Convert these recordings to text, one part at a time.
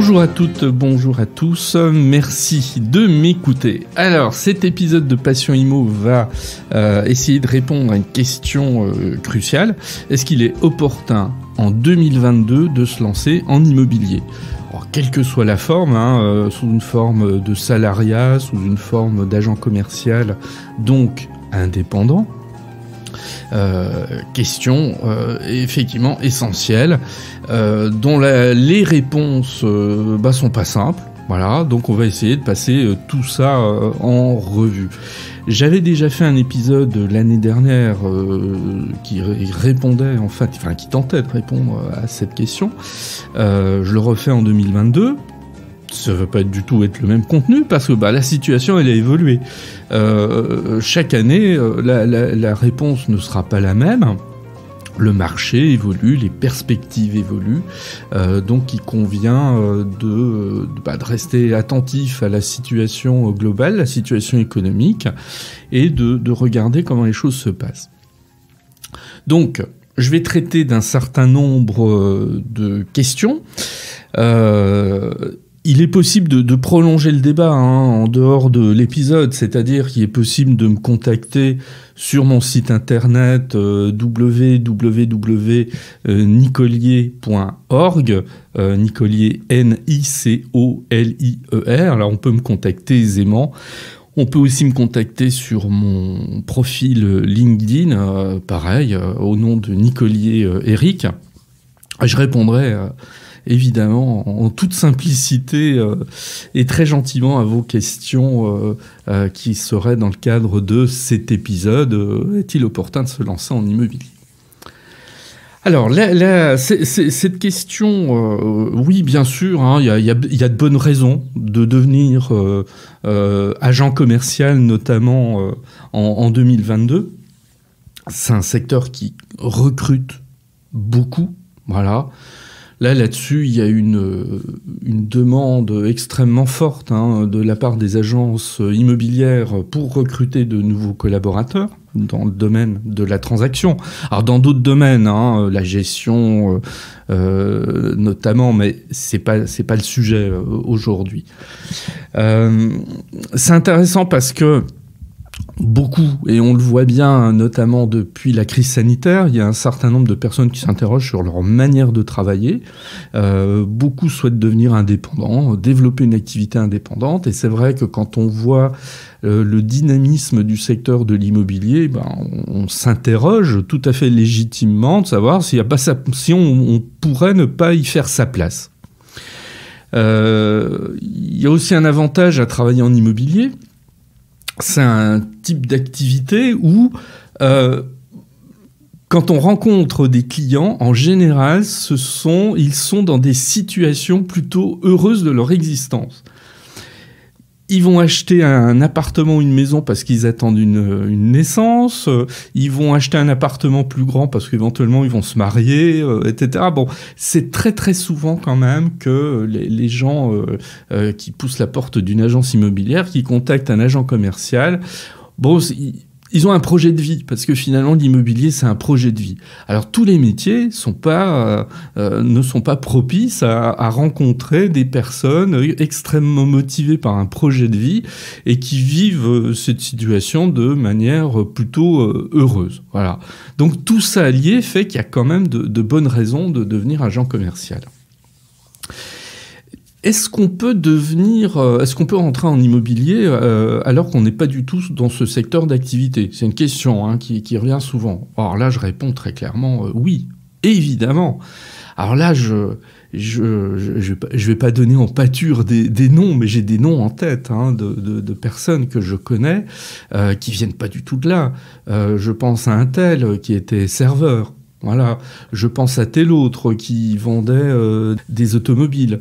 Bonjour à toutes, bonjour à tous, merci de m'écouter. Alors, cet épisode de Passion Immo va essayer de répondre à une question cruciale. Est-ce qu'il est opportun en 2022 de se lancer en immobilier ? Alors, quelle que soit la forme, sous une forme de salariat, sous une forme d'agent commercial, donc indépendant. Question effectivement essentielle dont les réponses sont pas simples. Voilà, donc on va essayer de passer tout ça en revue. J'avais déjà fait un épisode l'année dernière qui répondait qui tentait de répondre à cette question. Je le refais en 2022. Ça ne va pas du tout être le même contenu parce que la situation elle a évolué. Chaque année, la réponse ne sera pas la même. Le marché évolue, les perspectives évoluent, donc il convient de rester attentif à la situation globale, la situation économique, et de regarder comment les choses se passent. Donc, je vais traiter d'un certain nombre de questions. Il est possible de prolonger le débat en dehors de l'épisode, c'est-à-dire qu'il est possible de me contacter sur mon site internet www.nicolier.org, Nicolier N-I-C-O-L-I-E-R. Là, on peut me contacter aisément. On peut aussi me contacter sur mon profil LinkedIn, pareil, au nom de Nicolier Eric. Je répondrai évidemment en toute simplicité et très gentiment à vos questions qui seraient dans le cadre de cet épisode. Est-il opportun de se lancer en immobilier ? Alors, cette question, oui, bien sûr, il y a de bonnes raisons de devenir agent commercial, notamment en 2022. C'est un secteur qui recrute beaucoup, voilà. Là-dessus, il y a une demande extrêmement forte de la part des agences immobilières pour recruter de nouveaux collaborateurs dans le domaine de la transaction. Alors dans d'autres domaines, la gestion notamment, mais c'est pas le sujet aujourd'hui. C'est intéressant parce que beaucoup, et on le voit bien notamment depuis la crise sanitaire, il y a un certain nombre de personnes qui s'interrogent sur leur manière de travailler. Beaucoup souhaitent devenir indépendants, développer une activité indépendante, et c'est vrai que quand on voit le dynamisme du secteur de l'immobilier, on s'interroge tout à fait légitimement de savoir si on pourrait ne pas y faire sa place. Il y a aussi un avantage à travailler en immobilier. C'est un type d'activité où, quand on rencontre des clients, en général, ils sont dans des situations plutôt heureuses de leur existence. Ils vont acheter un appartement ou une maison parce qu'ils attendent une naissance. Ils vont acheter un appartement plus grand parce qu'éventuellement ils vont se marier, etc. Bon, c'est très très souvent quand même que les gens qui poussent la porte d'une agence immobilière, qui contactent un agent commercial, ils ont un projet de vie, parce que finalement l'immobilier c'est un projet de vie. Alors tous les métiers ne sont pas propices à rencontrer des personnes extrêmement motivées par un projet de vie et qui vivent cette situation de manière plutôt heureuse. Voilà. Donc tout ça allié fait qu'il y a quand même de bonnes raisons de devenir agent commercial. Est-ce qu'on peut rentrer en immobilier alors qu'on n'est pas du tout dans ce secteur d'activité ? C'est une question qui revient souvent. Alors là, je réponds très clairement oui, évidemment. Alors là, je vais pas donner en pâture des noms, mais j'ai des noms en tête de personnes que je connais qui viennent pas du tout de là. Je pense à un tel qui était serveur. Voilà. Je pense à tel autre qui vendait des automobiles.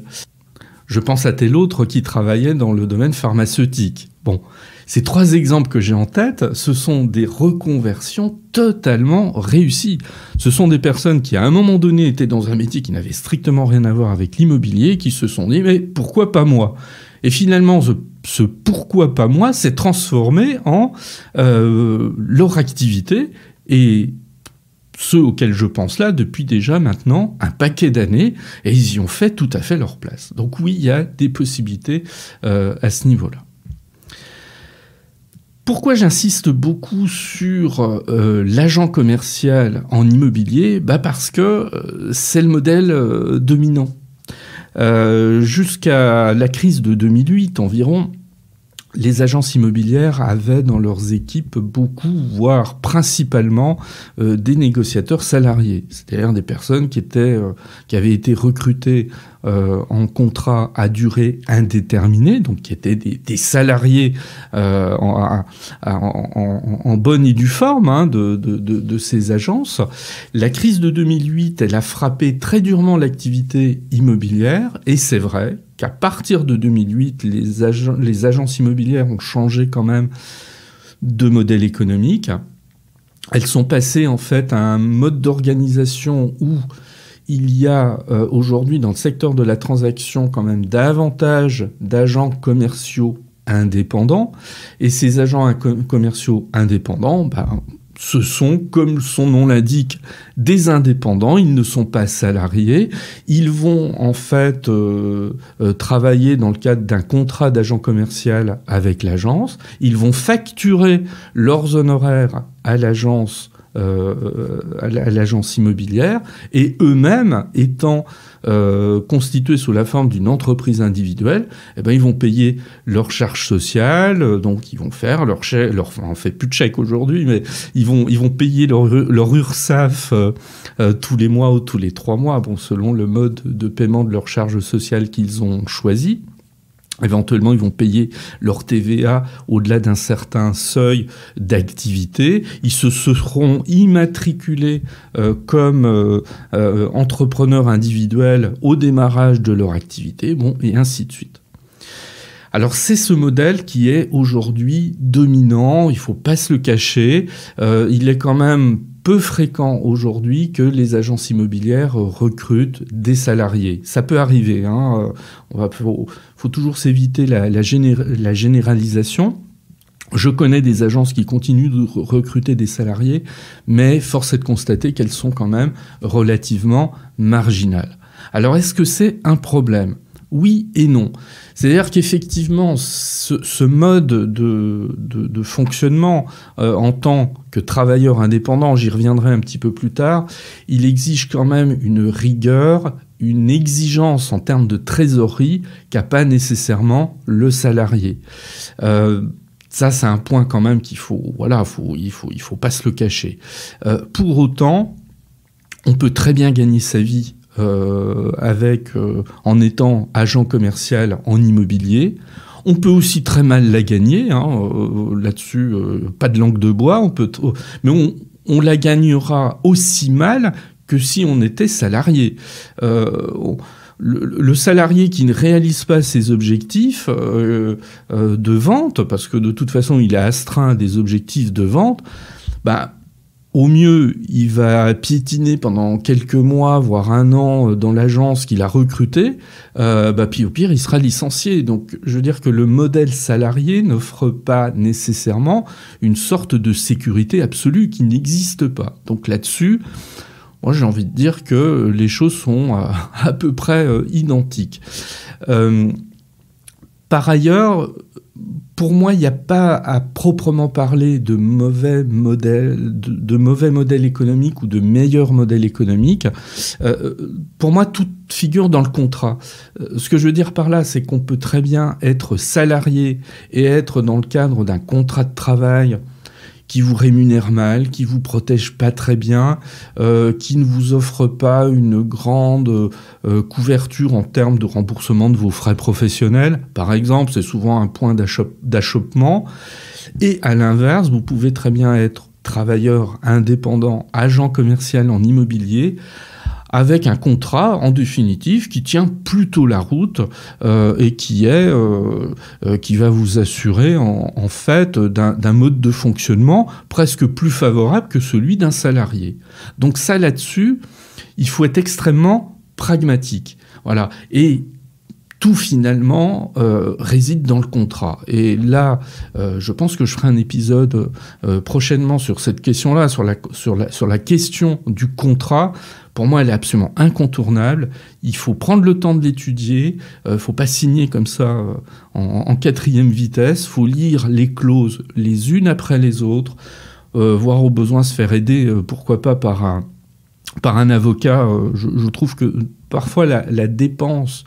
Je pense à tel autre qui travaillait dans le domaine pharmaceutique. Bon, ces 3 exemples que j'ai en tête, ce sont des reconversions totalement réussies. Ce sont des personnes qui, à un moment donné, étaient dans un métier qui n'avait strictement rien à voir avec l'immobilier, qui se sont dit « mais pourquoi pas moi ?» Et finalement, ce « pourquoi pas moi » s'est transformé en leur activité, et ceux auxquels je pense là depuis déjà maintenant un paquet d'années, et ils y ont fait tout à fait leur place. Donc oui, il y a des possibilités à ce niveau-là. Pourquoi j'insiste beaucoup sur l'agent commercial en immobilier ? Parce que c'est le modèle dominant. Jusqu'à la crise de 2008 environ, les agences immobilières avaient dans leurs équipes beaucoup, voire principalement, des négociateurs salariés, c'est-à-dire des personnes qui avaient été recrutées en contrat à durée indéterminée, donc qui étaient des salariés en bonne et due forme de ces agences. La crise de 2008, elle a frappé très durement l'activité immobilière, et c'est vrai qu'à partir de 2008, les agences immobilières ont changé quand même de modèle économique. Elles sont passées en fait à un mode d'organisation où il y a aujourd'hui dans le secteur de la transaction quand même davantage d'agents commerciaux indépendants. Et ces agents commerciaux indépendants, ce sont, comme son nom l'indique, des indépendants. Ils ne sont pas salariés. Ils vont en fait travailler dans le cadre d'un contrat d'agent commercial avec l'agence. Ils vont facturer leurs honoraires à l'agence immobilière, et eux-mêmes étant constitués sous la forme d'une entreprise individuelle, ils vont payer leurs charges sociales, donc ils vont faire leur chèque, on fait plus de chèques aujourd'hui, mais ils vont payer leur URSSAF tous les mois ou tous les 3 mois, selon le mode de paiement de leurs charges sociales qu'ils ont choisi. Éventuellement, ils vont payer leur TVA au-delà d'un certain seuil d'activité. Ils se seront immatriculés comme entrepreneurs individuels au démarrage de leur activité, et ainsi de suite. Alors c'est ce modèle qui est aujourd'hui dominant, il ne faut pas se le cacher. Il est quand même peu fréquent aujourd'hui que les agences immobilières recrutent des salariés. Ça peut arriver, faut toujours s'éviter la généralisation. Je connais des agences qui continuent de recruter des salariés, mais force est de constater qu'elles sont quand même relativement marginales. Alors est-ce que c'est un problème ? Oui et non. C'est-à-dire qu'effectivement, ce mode de fonctionnement en tant que travailleur indépendant, j'y reviendrai un petit peu plus tard, il exige quand même une rigueur, une exigence en termes de trésorerie qu'a pas nécessairement le salarié. Ça, c'est un point quand même il faut pas se le cacher. Pour autant, on peut très bien gagner sa vie en étant agent commercial en immobilier. On peut aussi très mal la gagner, là-dessus, pas de langue de bois, mais on la gagnera aussi mal que si on était salarié. Le salarié qui ne réalise pas ses objectifs de vente, parce que de toute façon il est astreint à des objectifs de vente, au mieux, il va piétiner pendant quelques mois, voire 1 an dans l'agence qu'il a recrutée, puis au pire, il sera licencié. Donc, je veux dire que le modèle salarié n'offre pas nécessairement une sorte de sécurité absolue qui n'existe pas. Donc là-dessus, moi, j'ai envie de dire que les choses sont à peu près identiques. Par ailleurs, pour moi, il n'y a pas à proprement parler de mauvais modèles économiques ou de meilleurs modèles économiques. Pour moi, tout figure dans le contrat. Ce que je veux dire par là, c'est qu'on peut très bien être salarié et être dans le cadre d'un contrat de travail qui vous rémunère mal, qui vous protège pas très bien, qui ne vous offre pas une grande couverture en termes de remboursement de vos frais professionnels. Par exemple, c'est souvent un point d'achoppement. Et à l'inverse, vous pouvez très bien être travailleur indépendant, agent commercial en immobilier, avec un contrat, en définitive, qui tient plutôt la route et qui va vous assurer, en fait, d'un mode de fonctionnement presque plus favorable que celui d'un salarié. Donc ça, là-dessus, il faut être extrêmement pragmatique. Voilà. Et tout finalement réside dans le contrat. Et là, je pense que je ferai un épisode prochainement sur cette question-là, sur la question du contrat. Pour moi, elle est absolument incontournable. Il faut prendre le temps de l'étudier. Il ne faut pas signer comme ça en quatrième vitesse. Il faut lire les clauses les unes après les autres, voire au besoin se faire aider, pourquoi pas par un avocat. Je trouve que parfois la dépense,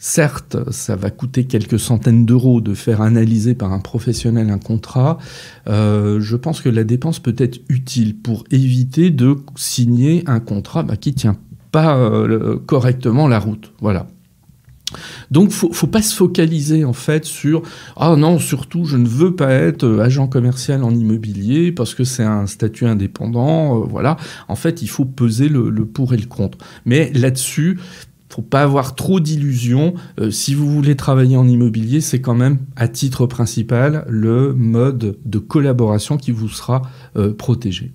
certes, ça va coûter quelques centaines d'euros de faire analyser par un professionnel un contrat. Je pense que la dépense peut être utile pour éviter de signer un contrat qui ne tient pas correctement la route. Voilà. Donc, faut pas se focaliser en fait sur « Ah non, surtout, je ne veux pas être agent commercial en immobilier parce que c'est un statut indépendant. Voilà. En fait, il faut peser le pour et le contre. Mais là-dessus, faut pas avoir trop d'illusions. Si vous voulez travailler en immobilier, c'est quand même, à titre principal, le mode de collaboration qui vous sera protégé.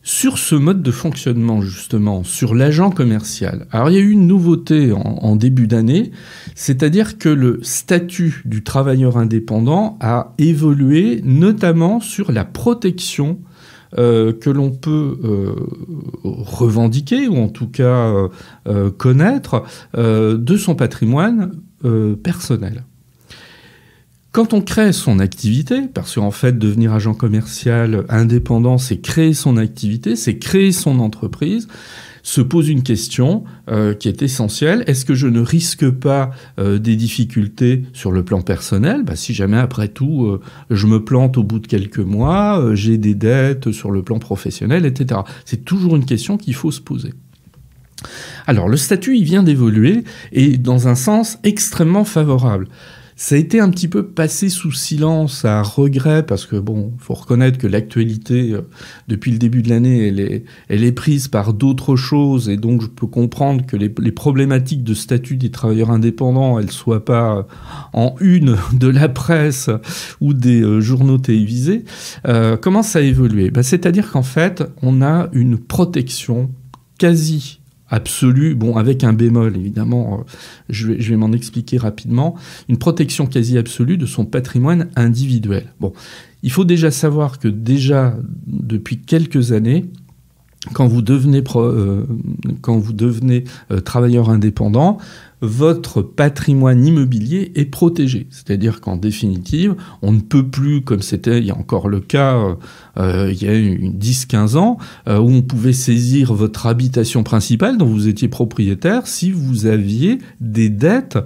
Sur ce mode de fonctionnement, justement, sur l'agent commercial, alors il y a eu une nouveauté en début d'année, c'est-à-dire que le statut du travailleur indépendant a évolué, notamment sur la protection que l'on peut revendiquer, ou en tout cas connaître, de son patrimoine personnel. Quand on crée son activité, parce qu'en fait, devenir agent commercial indépendant, c'est créer son activité, c'est créer son entreprise, se pose une question qui est essentielle. Est-ce que je ne risque pas des difficultés sur le plan personnel ? Si jamais, après tout, je me plante au bout de quelques mois, j'ai des dettes sur le plan professionnel, etc. C'est toujours une question qu'il faut se poser. Alors, le statut, il vient d'évoluer, et dans un sens extrêmement favorable. Ça a été un petit peu passé sous silence à regret, parce que faut reconnaître que l'actualité, depuis le début de l'année, elle est prise par d'autres choses, et donc je peux comprendre que les problématiques de statut des travailleurs indépendants, elles soient pas en une de la presse ou des journaux télévisés. Comment ça a évolué ? C'est-à-dire qu'en fait, on a une protection quasi absolue, avec un bémol évidemment, je vais m'en expliquer rapidement, une protection quasi absolue de son patrimoine individuel. Il faut déjà savoir que depuis quelques années, quand vous devenez travailleur indépendant, votre patrimoine immobilier est protégé. C'est-à-dire qu'en définitive, on ne peut plus, comme c'était il y a encore le cas il y a 10-15 ans, où on pouvait saisir votre habitation principale dont vous étiez propriétaire si vous aviez des dettes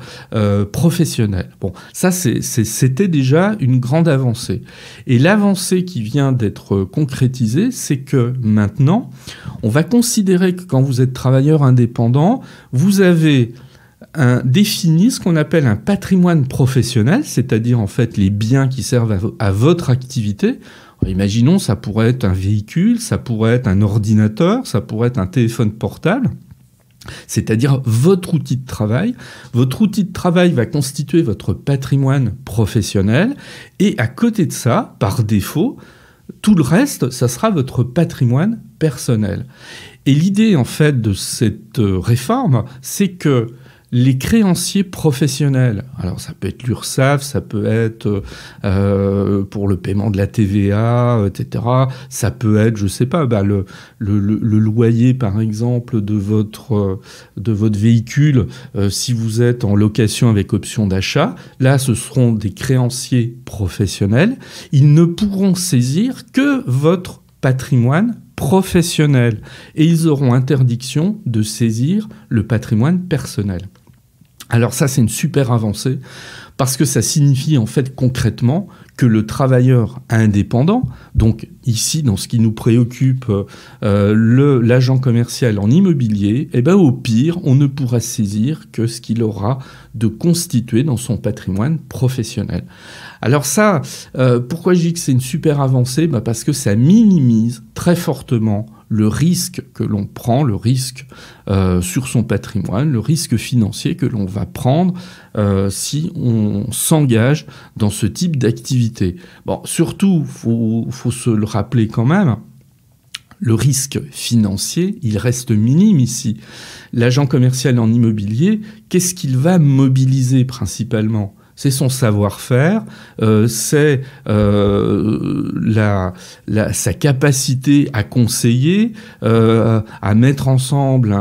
professionnelles. Ça, c'était déjà une grande avancée. Et l'avancée qui vient d'être concrétisée, c'est que maintenant, on va considérer que quand vous êtes travailleur indépendant, vous avez définit ce qu'on appelle un patrimoine professionnel, c'est-à-dire en fait les biens qui servent à votre activité. Alors, imaginons, ça pourrait être un véhicule, ça pourrait être un ordinateur, ça pourrait être un téléphone portable, c'est-à-dire votre outil de travail. Votre outil de travail va constituer votre patrimoine professionnel, et à côté de ça, par défaut, tout le reste, ça sera votre patrimoine personnel. Et l'idée en fait de cette réforme, c'est que les créanciers professionnels, alors ça peut être l'URSSAF, ça peut être pour le paiement de la TVA, etc. Ça peut être, je sais pas, le loyer par exemple de votre véhicule si vous êtes en location avec option d'achat. Là, ce seront des créanciers professionnels. Ils ne pourront saisir que votre patrimoine professionnel, et ils auront interdiction de saisir le patrimoine personnel. Alors ça, c'est une super avancée, parce que ça signifie en fait concrètement que le travailleur indépendant, donc ici dans ce qui nous préoccupe, l'agent commercial en immobilier, au pire, on ne pourra saisir que ce qu'il aura de constitué dans son patrimoine professionnel. Alors ça, pourquoi je dis que c'est une super avancée ? Parce que ça minimise très fortement le risque que l'on prend, le risque sur son patrimoine, le risque financier que l'on va prendre si on s'engage dans ce type d'activité. Surtout, faut se le rappeler quand même, Le risque financier, il reste minime ici. L'agent commercial en immobilier, qu'est-ce qu'il va mobiliser principalement ? C'est son savoir-faire, c'est sa capacité à conseiller, à mettre ensemble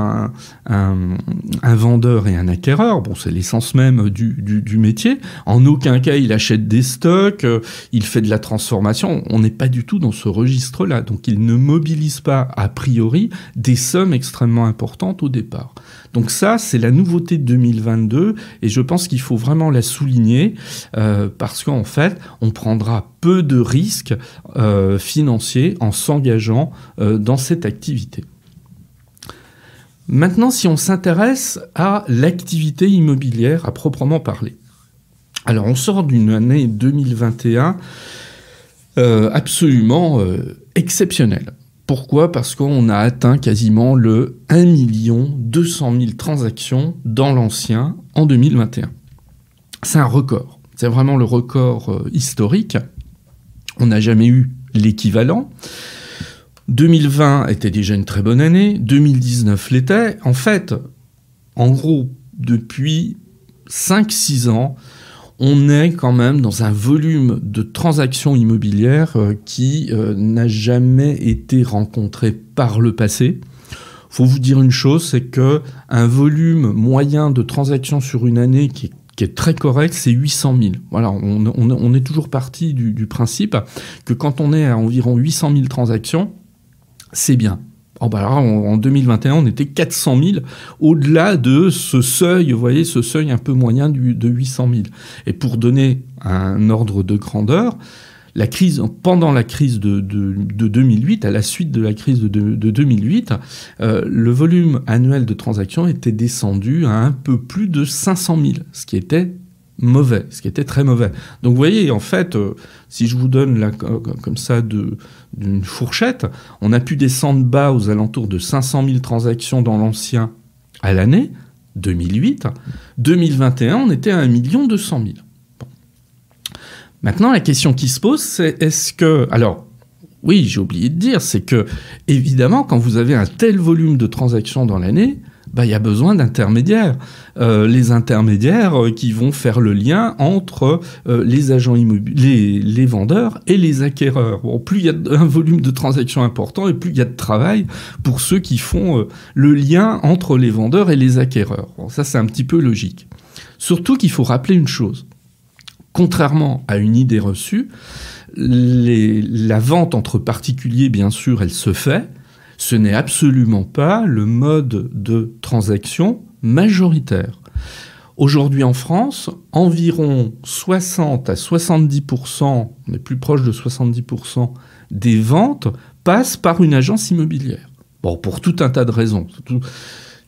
un vendeur et un acquéreur. Bon, c'est l'essence même du métier. En aucun cas, il achète des stocks, il fait de la transformation. On n'est pas du tout dans ce registre-là. Donc, il ne mobilise pas, a priori, des sommes extrêmement importantes au départ. Donc ça, c'est la nouveauté de 2022 et je pense qu'il faut vraiment la souligner parce qu'en fait, on prendra peu de risques financiers en s'engageant dans cette activité. Maintenant, si on s'intéresse à l'activité immobilière à proprement parler. Alors, on sort d'une année 2021 absolument exceptionnelle. Pourquoi ? Parce qu'on a atteint quasiment le 1 200 000 transactions dans l'ancien en 2021. C'est un record. C'est vraiment le record historique. On n'a jamais eu l'équivalent. 2020 était déjà une très bonne année. 2019 l'était. En fait, en gros, depuis 5-6 ans, on est quand même dans un volume de transactions immobilières qui n'a jamais été rencontré par le passé. Il faut vous dire une chose, c'est qu'un volume moyen de transactions sur une année qui est très correct, c'est 800 000. Voilà, on est toujours parti du principe que quand on est à environ 800 000 transactions, c'est bien. Oh bah alors, en 2021, on était 400 000 au-delà de ce seuil, vous voyez, ce seuil un peu moyen de 800 000. Et pour donner un ordre de grandeur, pendant la crise de 2008, à la suite de la crise de 2008, le volume annuel de transactions était descendu à un peu plus de 500 000, ce qui était mauvais, ce qui était très mauvais. Donc vous voyez, en fait, si je vous donne là, comme ça d'une fourchette, on a pu descendre bas aux alentours de 500 000 transactions dans l'ancien à l'année 2008. 2021, on était à 1 200 000. Bon. Maintenant, la question qui se pose, c'est est-ce que... Alors, oui, j'ai oublié de dire, c'est que, évidemment, quand vous avez un tel volume de transactions dans l'année, il y a besoin d'intermédiaires. Les intermédiaires qui vont faire le lien entre les agents immobiliers, les vendeurs et les acquéreurs. Bon, plus il y a un volume de transactions important et plus il y a de travail pour ceux qui font le lien entre les vendeurs et les acquéreurs. Bon, ça, c'est un petit peu logique. Surtout qu'il faut rappeler une chose. Contrairement à une idée reçue, la vente entre particuliers, bien sûr, elle se fait. Ce n'est absolument pas le mode de transaction majoritaire. Aujourd'hui en France, environ 60 à 70%, on est plus proche de 70% des ventes passent par une agence immobilière. Bon, pour tout un tas de raisons.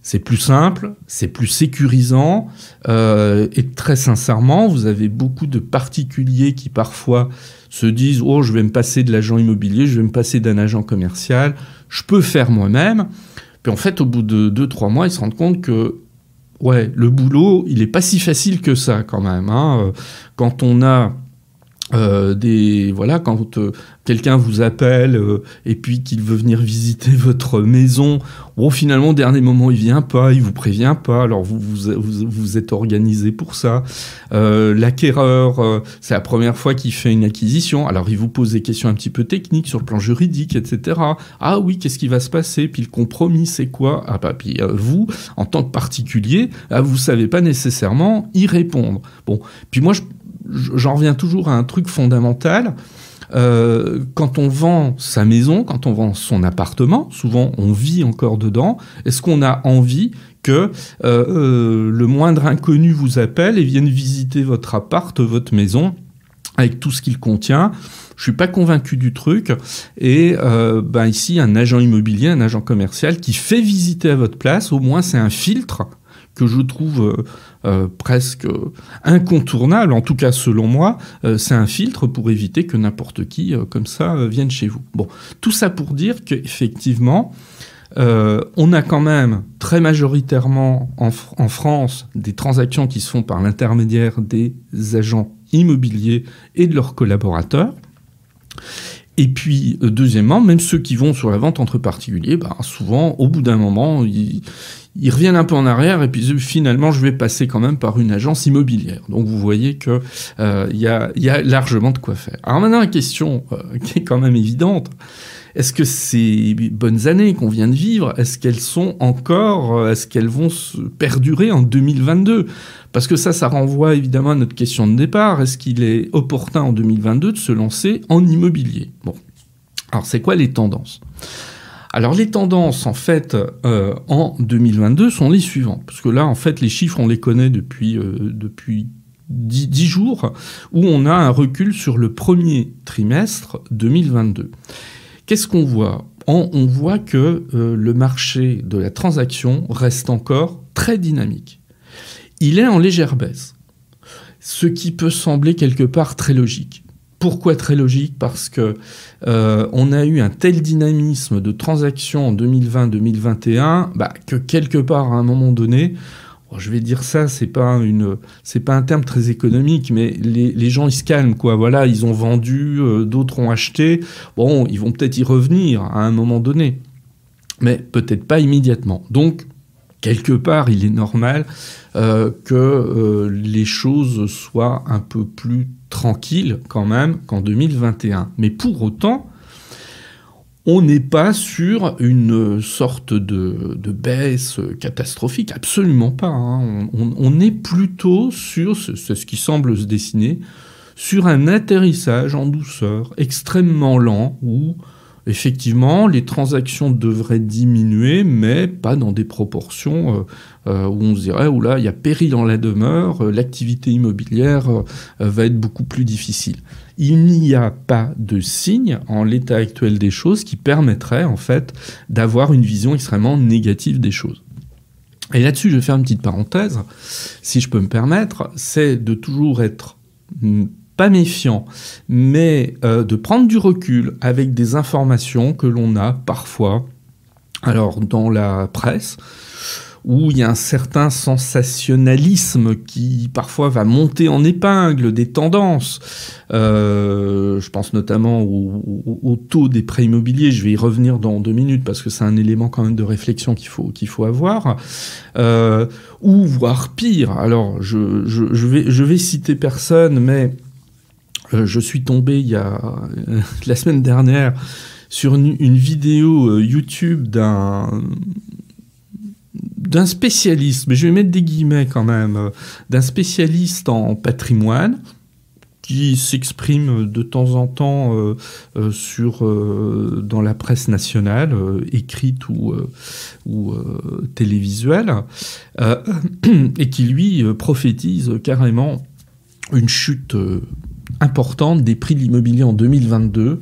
C'est plus simple, c'est plus sécurisant, et très sincèrement, vous avez beaucoup de particuliers qui parfois se disent « Oh, je vais me passer de l'agent immobilier, je vais me passer d'un agent commercial, je peux faire moi-même ». Puis en fait, au bout de 2-3 mois, ils se rendent compte que ouais, le boulot, il n'est pas si facile que ça quand même. Hein. Quand on a quand quelqu'un vous appelle et puis qu'il veut venir visiter votre maison, bon, finalement, au dernier moment, il vient pas, il vous prévient pas, alors vous êtes organisé pour ça. L'acquéreur, c'est la première fois qu'il fait une acquisition, alors il vous pose des questions un petit peu techniques sur le plan juridique, etc. Ah oui, qu'est-ce qui va se passer? Puis le compromis, c'est quoi? Ah bah, puis vous, en tant que particulier, vous savez pas nécessairement y répondre. Bon, puis moi, j'en reviens toujours à un truc fondamental. Quand on vend sa maison, quand on vend son appartement, souvent on vit encore dedans, est-ce qu'on a envie que le moindre inconnu vous appelle et vienne visiter votre appart, votre maison, avec tout ce qu'il contient? Je suis pas convaincu du truc. Et ici, un agent immobilier, un agent commercial qui fait visiter à votre place, au moins c'est un filtre que je trouve presque incontournable, en tout cas selon moi, c'est un filtre pour éviter que n'importe qui, comme ça, vienne chez vous. Bon, tout ça pour dire qu'effectivement, on a quand même très majoritairement en France des transactions qui se font par l'intermédiaire des agents immobiliers et de leurs collaborateurs. Et puis, deuxièmement, même ceux qui vont sur la vente entre particuliers, souvent, au bout d'un moment, ils reviennent un peu en arrière et puis finalement, je vais passer quand même par une agence immobilière. Donc, vous voyez que y a largement de quoi faire. Alors maintenant, la question qui est quand même évidente, est-ce que ces bonnes années qu'on vient de vivre, est-ce qu'elles vont se perdurer en 2022 ? Parce que ça renvoie évidemment à notre question de départ. Est-ce qu'il est opportun en 2022 de se lancer en immobilier ? Bon, alors c'est quoi les tendances ? Alors les tendances, en fait, en 2022 sont les suivantes. Parce que là, en fait, les chiffres, on les connaît depuis 10 jours, où on a un recul sur le premier trimestre 2022. Qu'est-ce qu'on voit ? On voit que le marché de la transaction reste encore très dynamique. Il est en légère baisse, ce qui peut sembler quelque part très logique. Pourquoi très logique ? Parce que on a eu un tel dynamisme de transactions en 2020-2021 que quelque part, à un moment donné, je vais dire ça, c'est pas un terme très économique, mais les gens ils se calment, quoi. Voilà, ils ont vendu, d'autres ont acheté. Bon, ils vont peut-être y revenir à un moment donné, mais peut-être pas immédiatement. Donc, quelque part, il est normal que les choses soient un peu plus tranquilles quand même qu'en 2021. Mais pour autant, on n'est pas sur une sorte de baisse catastrophique, absolument pas. Hein. On est plutôt sur, c'est ce qui semble se dessiner, sur un atterrissage en douceur, extrêmement lent, où effectivement les transactions devraient diminuer, mais pas dans des proportions où on se dirait, oula, il y a péril en la demeure, l'activité immobilière va être beaucoup plus difficile. Il n'y a pas de signe en l'état actuel des choses qui permettrait en fait d'avoir une vision extrêmement négative des choses. Et là-dessus, je vais faire une petite parenthèse, si je peux me permettre, c'est de toujours être pas méfiant, mais de prendre du recul avec des informations que l'on a parfois, alors dans la presse, où il y a un certain sensationnalisme qui parfois va monter en épingle des tendances. Je pense notamment au taux des prêts immobiliers. Je vais y revenir dans 2 minutes parce que c'est un élément quand même de réflexion qu'il faut avoir. Ou voire pire. Alors je vais citer personne, mais je suis tombé il y a la semaine dernière sur une vidéo YouTube d'un spécialiste, mais je vais mettre des guillemets quand même, d'un spécialiste en patrimoine qui s'exprime de temps en temps dans la presse nationale, écrite ou télévisuelle, et qui lui prophétise carrément une chute importante des prix de l'immobilier en 2022.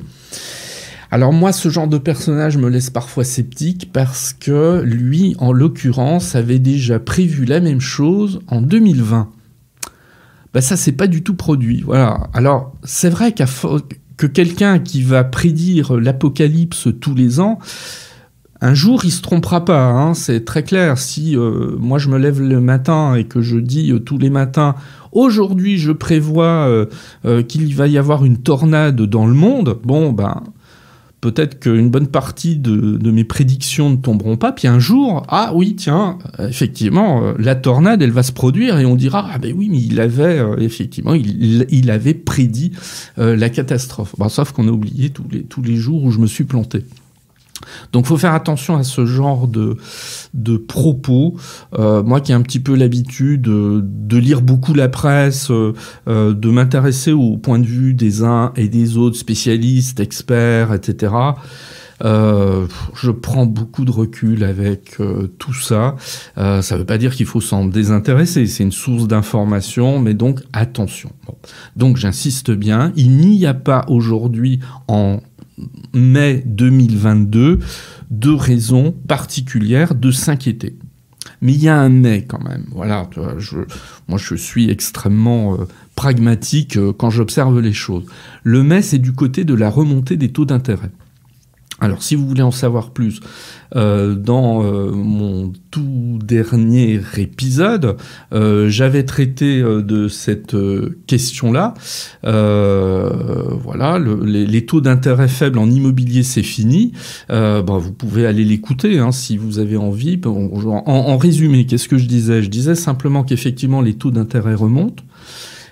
Alors moi, ce genre de personnage me laisse parfois sceptique parce que lui, en l'occurrence, avait déjà prévu la même chose en 2020. Ça, c'est pas du tout produit. Voilà. Alors, c'est vrai que quelqu'un qui va prédire l'apocalypse tous les ans, un jour, il se trompera pas. Hein, c'est très clair. Si moi, je me lève le matin et que je dis tous les matins, aujourd'hui, je prévois qu'il va y avoir une tornade dans le monde, peut-être qu'une bonne partie de mes prédictions ne tomberont pas, puis un jour, ah oui, tiens, effectivement, la tornade, elle va se produire, et on dira, ah ben oui, mais il avait, effectivement, il avait prédit la catastrophe. Sauf qu'on a oublié tous les jours où je me suis planté. Donc il faut faire attention à ce genre de propos. Moi qui ai un petit peu l'habitude de lire beaucoup la presse, de m'intéresser au point de vue des uns et des autres, spécialistes, experts, etc., je prends beaucoup de recul avec tout ça. Ça ne veut pas dire qu'il faut s'en désintéresser, c'est une source d'information, mais donc attention. Donc j'insiste bien, il n'y a pas aujourd'hui en mai 2022 de raisons particulières de s'inquiéter. Mais il y a un mais quand même. Voilà, moi je suis extrêmement pragmatique quand j'observe les choses. Le mais, c'est du côté de la remontée des taux d'intérêt. Alors, si vous voulez en savoir plus, dans mon tout dernier épisode, j'avais traité de cette question-là. Voilà, les taux d'intérêt faibles en immobilier, c'est fini. Vous pouvez aller l'écouter si vous avez envie. En résumé, qu'est-ce que je disais ? Je disais simplement qu'effectivement, les taux d'intérêt remontent.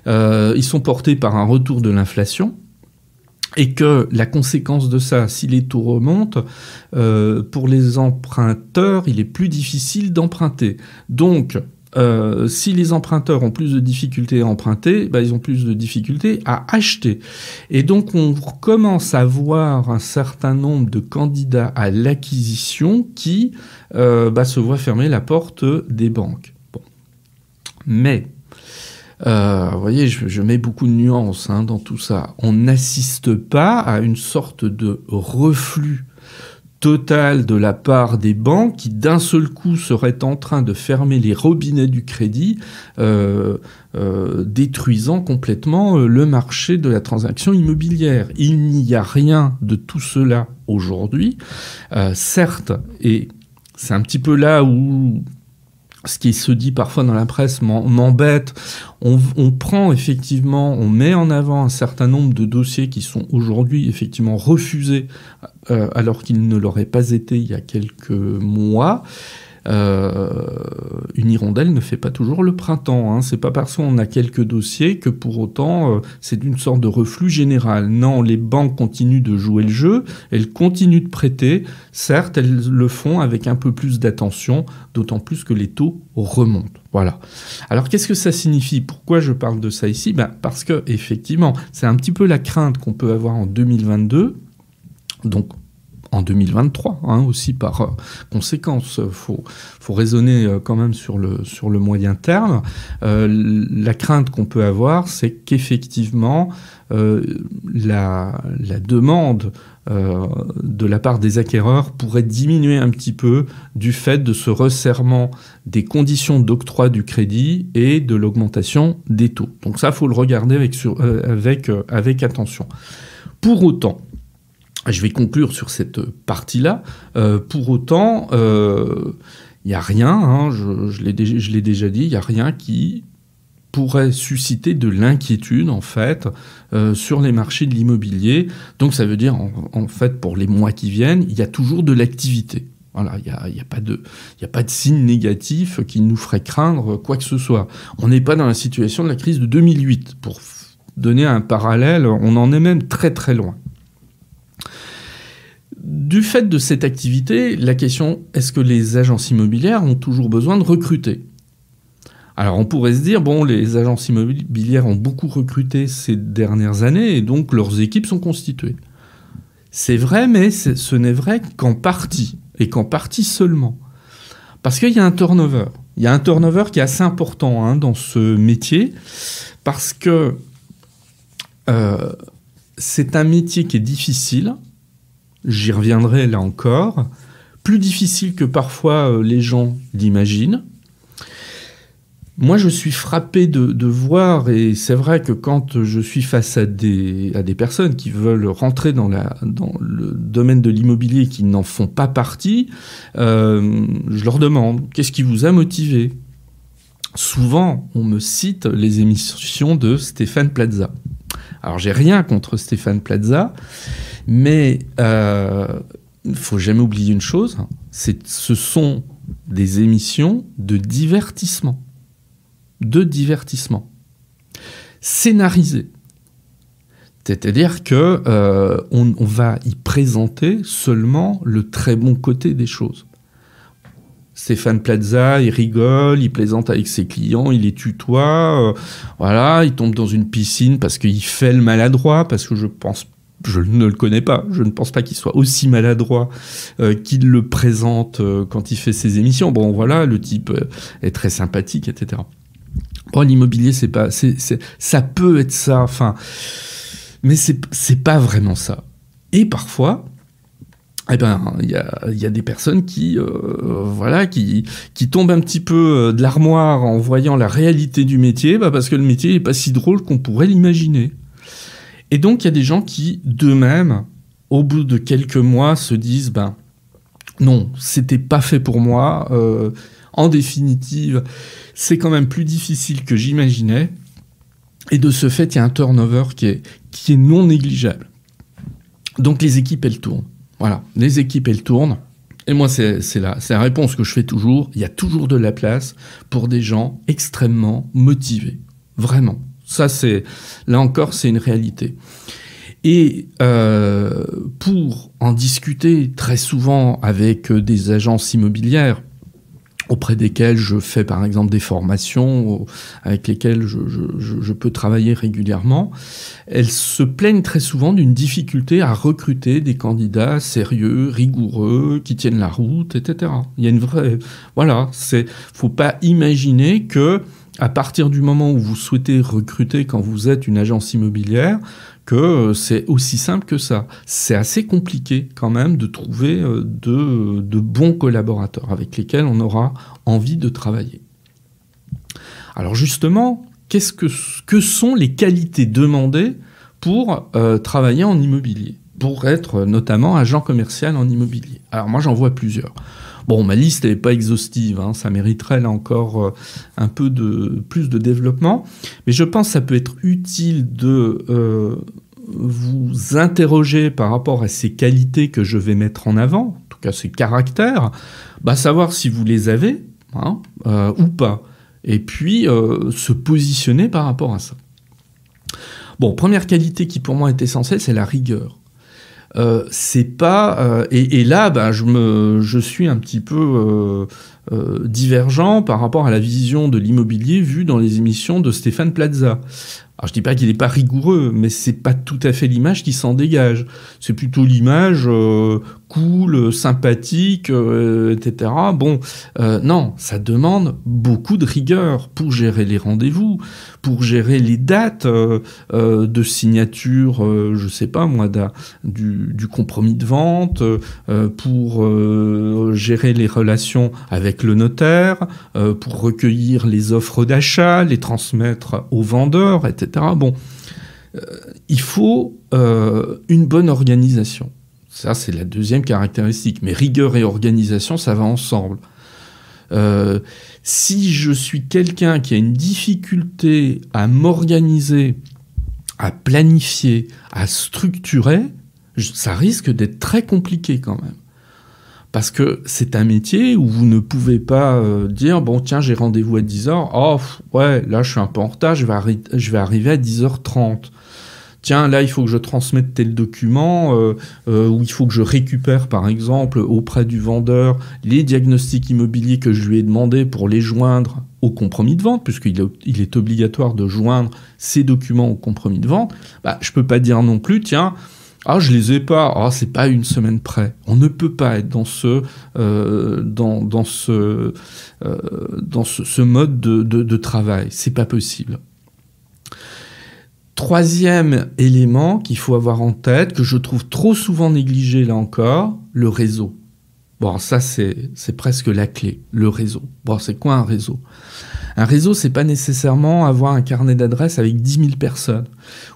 Ils sont portés par un retour de l'inflation. Et que la conséquence de ça, si les taux remontent, pour les emprunteurs, il est plus difficile d'emprunter. Donc, si les emprunteurs ont plus de difficultés à emprunter, ils ont plus de difficultés à acheter. Et donc, on commence à voir un certain nombre de candidats à l'acquisition qui se voient fermer la porte des banques. Bon. Mais... vous voyez, je mets beaucoup de nuances dans tout ça. On n'assiste pas à une sorte de reflux total de la part des banques qui, d'un seul coup, seraient en train de fermer les robinets du crédit, détruisant complètement le marché de la transaction immobilière. Il n'y a rien de tout cela aujourd'hui. Certes, et c'est un petit peu là où... ce qui se dit parfois dans la presse m'embête. On prend effectivement, on met en avant un certain nombre de dossiers qui sont aujourd'hui effectivement refusés alors qu'ils ne l'auraient pas été il y a quelques mois. Une hirondelle ne fait pas toujours le printemps. C'est pas parce qu'on a quelques dossiers que pour autant c'est une sorte de reflux général. Non, les banques continuent de jouer le jeu, elles continuent de prêter. Certes, elles le font avec un peu plus d'attention, d'autant plus que les taux remontent. Voilà. Alors qu'est-ce que ça signifie ? Pourquoi je parle de ça ici ? Parce que effectivement, c'est un petit peu la crainte qu'on peut avoir en 2022. Donc en 2023 aussi par conséquence. Faut raisonner quand même sur le moyen terme. La crainte qu'on peut avoir, c'est qu'effectivement la demande de la part des acquéreurs pourrait diminuer un petit peu du fait de ce resserrement des conditions d'octroi du crédit et de l'augmentation des taux. Donc ça, faut le regarder avec attention. Pour autant, je vais conclure sur cette partie-là. Pour autant, il n'y a rien, je l'ai déjà dit, il n'y a rien qui pourrait susciter de l'inquiétude, en fait, sur les marchés de l'immobilier. Donc ça veut dire, en fait, pour les mois qui viennent, il y a toujours de l'activité. Voilà, il n'y a pas de signe négatif qui nous ferait craindre quoi que ce soit. On n'est pas dans la situation de la crise de 2008. Pour donner un parallèle, on en est même très très loin. Du fait de cette activité, la question, est-ce que les agences immobilières ont toujours besoin de recruter ? Alors on pourrait se dire, les agences immobilières ont beaucoup recruté ces dernières années et donc leurs équipes sont constituées. C'est vrai, mais ce n'est vrai qu'en partie, et qu'en partie seulement. Parce qu'il y a un turnover. Il y a un turnover qui est assez important dans ce métier, parce que c'est un métier qui est difficile. J'y reviendrai là encore. Plus difficile que parfois les gens l'imaginent. Moi, je suis frappé de voir, et c'est vrai que quand je suis face à des personnes qui veulent rentrer dans le domaine de l'immobilier et qui n'en font pas partie, je leur demande, qu'est-ce qui vous a motivé ? Souvent, on me cite les émissions de Stéphane Plaza. Alors, j'ai rien contre Stéphane Plaza, mais il ne faut jamais oublier une chose, ce sont des émissions de divertissement. Scénarisées. C'est-à-dire que on va y présenter seulement le très bon côté des choses. Stéphane Plaza, il rigole, il plaisante avec ses clients, il les tutoie, il tombe dans une piscine parce qu'il fait le maladroit, parce que je ne le connais pas, je ne pense pas qu'il soit aussi maladroit qu'il le présente quand il fait ses émissions. Le type est très sympathique, etc. L'immobilier, ça peut être ça, mais c'est pas vraiment ça. Et parfois, il y a des personnes qui tombent un petit peu de l'armoire en voyant la réalité du métier, parce que le métier n'est pas si drôle qu'on pourrait l'imaginer. Et donc, il y a des gens qui, d'eux-mêmes, au bout de quelques mois, se disent non, c'était pas fait pour moi. En définitive, c'est quand même plus difficile que j'imaginais. Et de ce fait, il y a un turnover qui est non négligeable. Donc les équipes, elles tournent. Voilà, les équipes, elles tournent. Et moi, c'est la réponse que je fais toujours. Il y a toujours de la place pour des gens extrêmement motivés. Vraiment. Ça, là encore, c'est une réalité. Et pour en discuter très souvent avec des agences immobilières, auprès desquelles je fais par exemple des formations, avec lesquelles je peux travailler régulièrement, elles se plaignent très souvent d'une difficulté à recruter des candidats sérieux, rigoureux, qui tiennent la route, etc. Il y a une vraie... Voilà, faut pas imaginer que à partir du moment où vous souhaitez recruter quand vous êtes une agence immobilière, que c'est aussi simple que ça. C'est assez compliqué quand même de trouver de bons collaborateurs avec lesquels on aura envie de travailler. Alors justement, que sont les qualités demandées pour travailler en immobilier, pour être notamment agent commercial en immobilier? Alors moi, j'en vois plusieurs. Bon, ma liste n'est pas exhaustive, hein, ça mériterait là encore un peu plus de développement, mais je pense que ça peut être utile de vous interroger par rapport à ces qualités que je vais mettre en avant, en tout cas ces caractères, savoir si vous les avez ou pas, et puis se positionner par rapport à ça. Bon, première qualité qui pour moi est essentielle, c'est la rigueur. C'est pas et là je suis un petit peu divergent par rapport à la vision de l'immobilier vue dans les émissions de Stéphane Plaza. Alors je dis pas qu'il n'est pas rigoureux, mais c'est pas tout à fait l'image qui s'en dégage. C'est plutôt l'image cool, sympathique, etc. Bon, non, ça demande beaucoup de rigueur pour gérer les rendez-vous, pour gérer les dates de signature, je sais pas moi, du compromis de vente, pour gérer les relations avec le notaire, pour recueillir les offres d'achat, les transmettre aux vendeurs, etc. Bon, il faut une bonne organisation. Ça, c'est la deuxième caractéristique. Mais rigueur et organisation, ça va ensemble. Si je suis quelqu'un qui a une difficulté à m'organiser, à planifier, à structurer, ça risque d'être très compliqué quand même. Parce que c'est un métier où vous ne pouvez pas dire « Bon, tiens, j'ai rendez-vous à 10h. Oh, ouais, là, je suis un peu en retard, je vais arriver à 10h30. Tiens, là, il faut que je transmette tel document, ou il faut que je récupère, par exemple, auprès du vendeur, les diagnostics immobiliers que je lui ai demandé pour les joindre au compromis de vente, puisqu'il est obligatoire de joindre ces documents au compromis de vente. Je ne peux pas dire non plus, tiens... Ah, je les ai pas. Ah, c'est pas une semaine près. On ne peut pas être dans ce mode de travail. C'est pas possible. Troisième élément qu'il faut avoir en tête, que je trouve trop souvent négligé là encore, le réseau. Bon, ça c'est presque la clé, le réseau. Bon, c'est quoi un réseau ? Un réseau, c'est pas nécessairement avoir un carnet d'adresses avec 10 000 personnes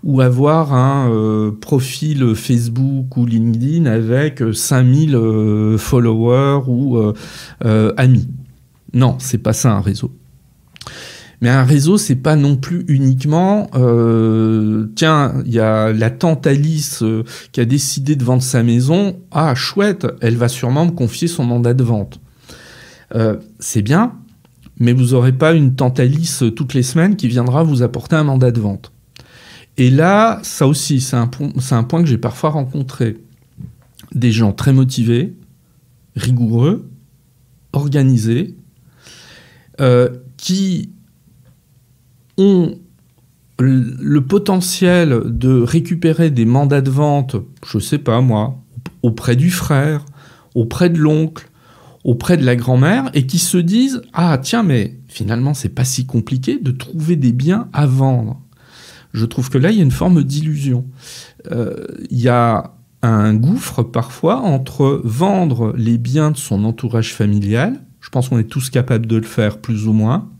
ou avoir un profil Facebook ou LinkedIn avec 5 000 followers ou amis. Non, c'est pas ça un réseau. Mais un réseau, c'est pas non plus uniquement tiens, il y a la tante Alice qui a décidé de vendre sa maison. Ah, chouette, elle va sûrement me confier son mandat de vente. C'est bien, mais vous n'aurez pas une tante Alice toutes les semaines qui viendra vous apporter un mandat de vente. Et là, ça aussi, c'est un point que j'ai parfois rencontré. Des gens très motivés, rigoureux, organisés, qui ont le potentiel de récupérer des mandats de vente, je sais pas moi, auprès du frère, auprès de l'oncle, auprès de la grand-mère, et qui se disent « Ah tiens, mais finalement, c'est pas si compliqué de trouver des biens à vendre. » Je trouve que là, il y a une forme d'illusion. Il y a un gouffre parfois entre vendre les biens de son entourage familial, je pense qu'on est tous capables de le faire plus ou moins,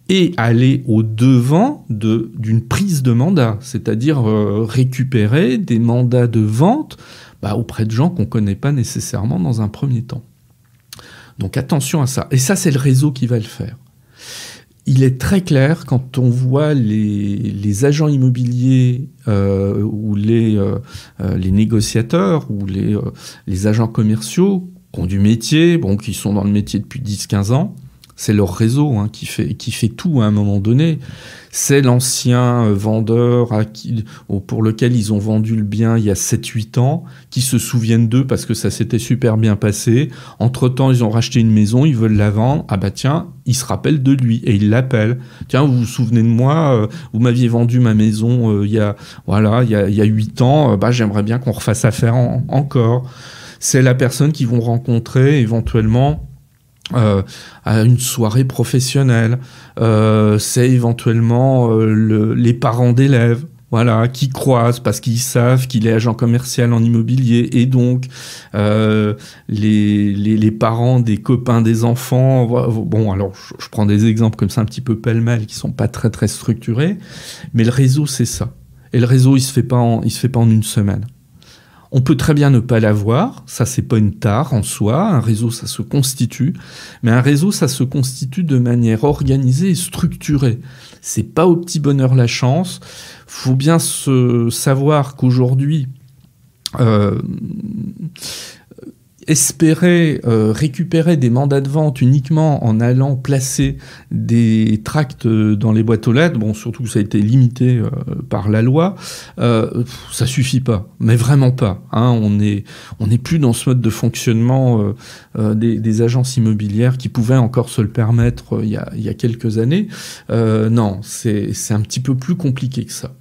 et aller au-devant d'une prise de mandat, c'est-à-dire récupérer des mandats de vente auprès de gens qu'on ne connaît pas nécessairement dans un premier temps. Donc attention à ça. Et ça, c'est le réseau qui va le faire. Il est très clair quand on voit les agents immobiliers ou les négociateurs ou les agents commerciaux qui ont du métier, qui sont dans le métier depuis 10-15 ans, c'est leur réseau qui fait tout à un moment donné. C'est l'ancien vendeur pour lequel ils ont vendu le bien il y a 7-8 ans, qui se souviennent d'eux parce que ça s'était super bien passé. Entre-temps, ils ont racheté une maison, ils veulent la vendre. Ah bah tiens, ils se rappellent de lui et ils l'appellent. Tiens, vous vous souvenez de moi, vous m'aviez vendu ma maison il y a 8 ans, j'aimerais bien qu'on refasse affaire encore. C'est la personne qu'ils vont rencontrer éventuellement à une soirée professionnelle. C'est éventuellement les parents d'élèves, qui croisent parce qu'ils savent qu'il est agent commercial en immobilier, et donc les parents des copains des enfants. Bon, alors je prends des exemples comme ça un petit peu pêle-mêle qui sont pas très très structurés, mais le réseau c'est ça. Et le réseau il se fait pas en une semaine. On peut très bien ne pas l'avoir, ça c'est pas une tare en soi, un réseau ça se constitue, mais un réseau ça se constitue de manière organisée et structurée. C'est pas au petit bonheur la chance, faut bien savoir qu'aujourd'hui, espérer récupérer des mandats de vente uniquement en allant placer des tracts dans les boîtes aux lettres, surtout que ça a été limité par la loi, ça suffit pas, mais vraiment pas. On n'est plus dans ce mode de fonctionnement des agences immobilières qui pouvaient encore se le permettre il y a quelques années. Non, c'est un petit peu plus compliqué que ça.